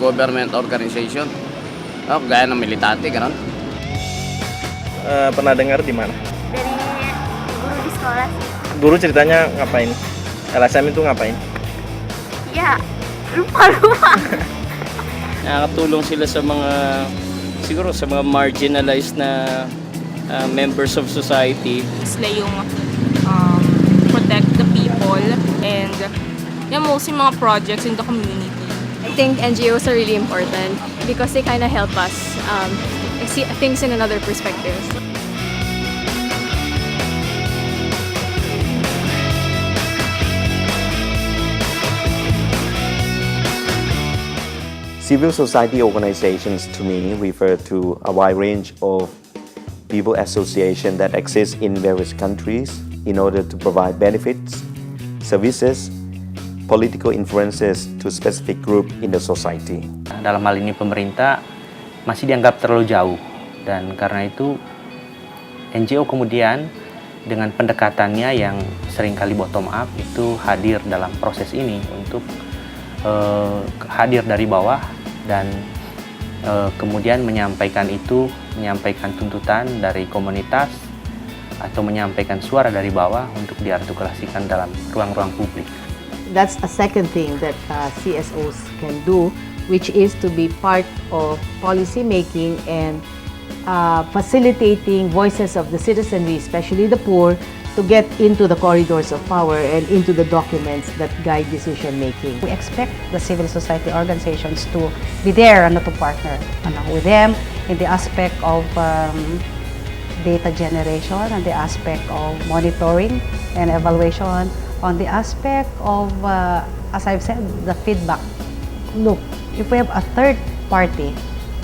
non-government organization. Gaya ng militante, gano'n. Pernah dengar di mana? Dari guru di sekolah sih. Guru ceritanya ngapain? LSM itu ngapain? Ya, lupa. Nakakatulong sila sa mga, siguro sa mga marginalized na members of society. Sila yung protect the people and mostly mga projects in the community. I think NGOs are really important because they kind of help us see things in another perspective. Civil society organizations to me refer to a wide range of people association that exist in various countries in order to provide benefits, services, political influences to specific group in the society. Dalam hal ini pemerintah masih dianggap terlalu jauh, dan karena itu NGO kemudian dengan pendekatannya yang seringkali bottom up itu hadir dalam proses ini untuk hadir dari bawah dan kemudian menyampaikan tuntutan dari komunitas atau menyampaikan suara dari bawah untuk diartikulasikan dalam ruang-ruang publik. That's a second thing that CSOs can do, which is to be part of policy making and facilitating voices of the citizenry, especially the poor, to get into the corridors of power and into the documents that guide decision making. We expect the civil society organizations to be there and to partner with them in the aspect of data generation and the aspect of monitoring and evaluation, on the aspect of, as I've said, the feedback. Look, if we have a third party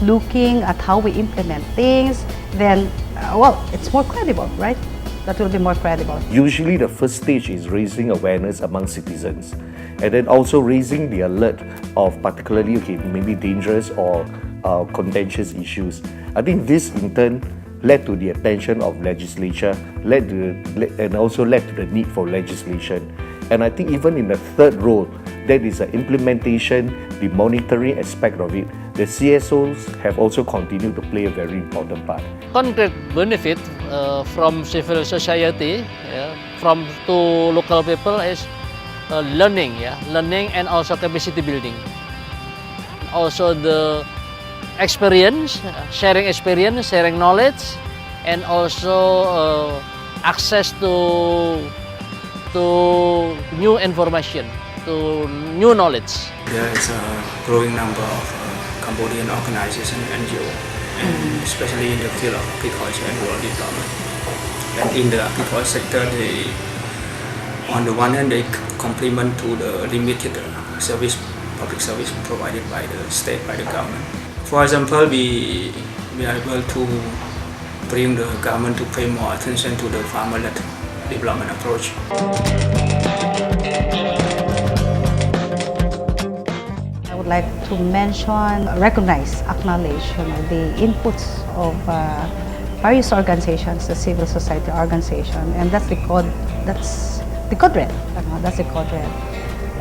looking at how we implement things, then, it's more credible, right? That will be more credible. Usually the first stage is raising awareness among citizens and then also raising the alert of particularly maybe dangerous or contentious issues. I think this in turn led to the attention of legislature, and also led to the need for legislation. And I think even in the third role, that is the implementation, the monitoring aspect of it, the CSOs have also continued to play a very important part. Concrete benefit from civil society, from to local people is learning and also capacity building. Also the experience, sharing knowledge, and also access to new information, to new knowledge. There is a growing number of Cambodian organizations and NGO, and especially in the field of agriculture and rural development. And in the agriculture sector, they, on the one hand, they complement to the limited public service provided by the state, by the government. For example, we are able to bring the government to pay more attention to the farmer-led development approach. I would like to mention, recognize, acknowledge the inputs of various organizations, the civil society organization, and that's the code red. That's the code red.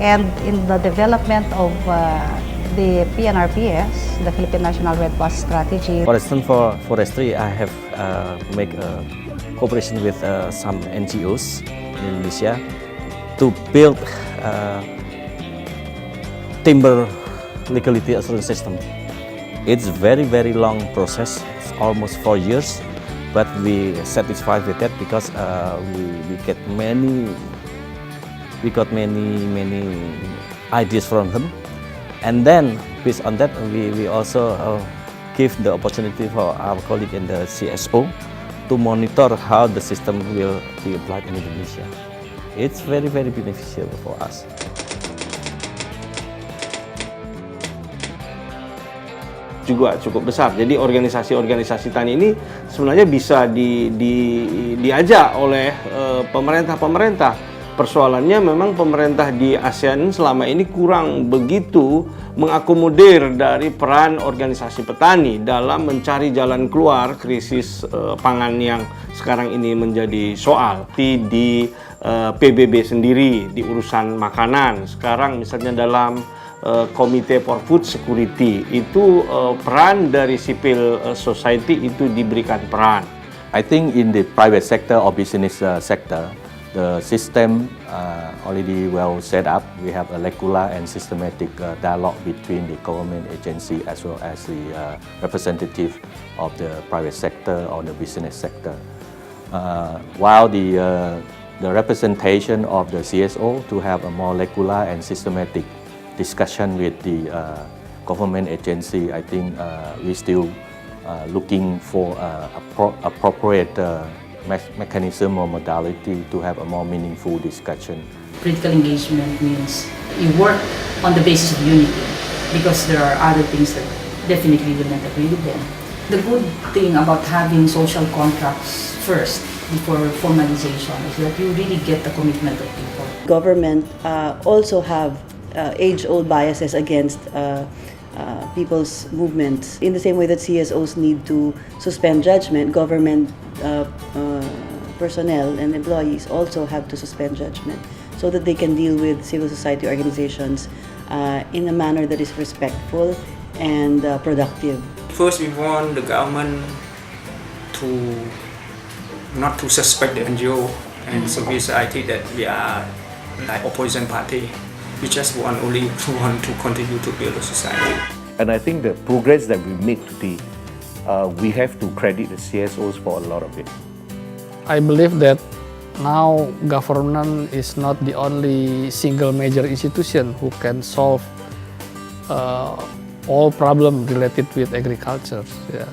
And in the development of the PNRPS, the Philippine National Red Bus Strategy. For instance, for forestry, I have make a cooperation with some NGOs in Indonesia to build timber legality assurance system. It's very long process. It's almost 4 years, but we satisfied with that because we got many ideas from them. And then, based on that, we also give the opportunity for our colleague in the CSO to monitor how the system will be applied in Indonesia. It's very beneficial for us. Juga cukup besar. Jadi organisasi-organisasi tani ini sebenarnya bisa diajak oleh pemerintah-pemerintah. Persoalannya memang pemerintah di ASEAN selama ini kurang begitu mengakomodir dari peran organisasi petani dalam mencari jalan keluar krisis pangan yang sekarang ini menjadi soal. Di PBB sendiri, di urusan makanan, sekarang misalnya dalam Komite for Food Security. Itu peran dari civil society itu diberikan peran. I think in the private sector or business sector, the system already well set up. We have a regular and systematic dialogue between the government agency as well as the representative of the private sector or the business sector. While the representation of the CSO to have a more regular and systematic discussion with the government agency, I think we still looking for appropriate mechanism or modality to have a more meaningful discussion. Political engagement means you work on the basis of unity because there are other things that definitely will not agree with them. The good thing about having social contracts first before formalization is that you really get the commitment of people. Government also have age-old biases against people's movements. In the same way that CSOs need to suspend judgment, government personnel and employees also have to suspend judgment so that they can deal with civil society organizations in a manner that is respectful and productive. First, we want the government to not to suspect the NGO and civil society that we are like opposition party. We just only want to continue to build a society. And I think the progress that we make today, we have to credit the CSOs for a lot of it. I believe that now government is not the only single major institution who can solve all problems related with agriculture. Yeah.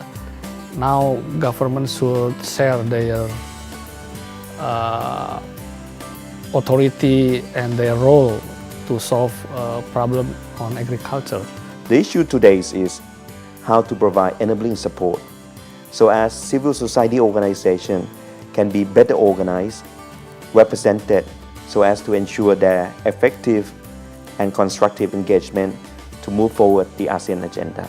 Now government should share their authority and their role to solve problem on agriculture. The issue today is how to provide enabling support so as civil society organizations can be better organized, represented, so as to ensure their effective and constructive engagement to move forward the ASEAN agenda.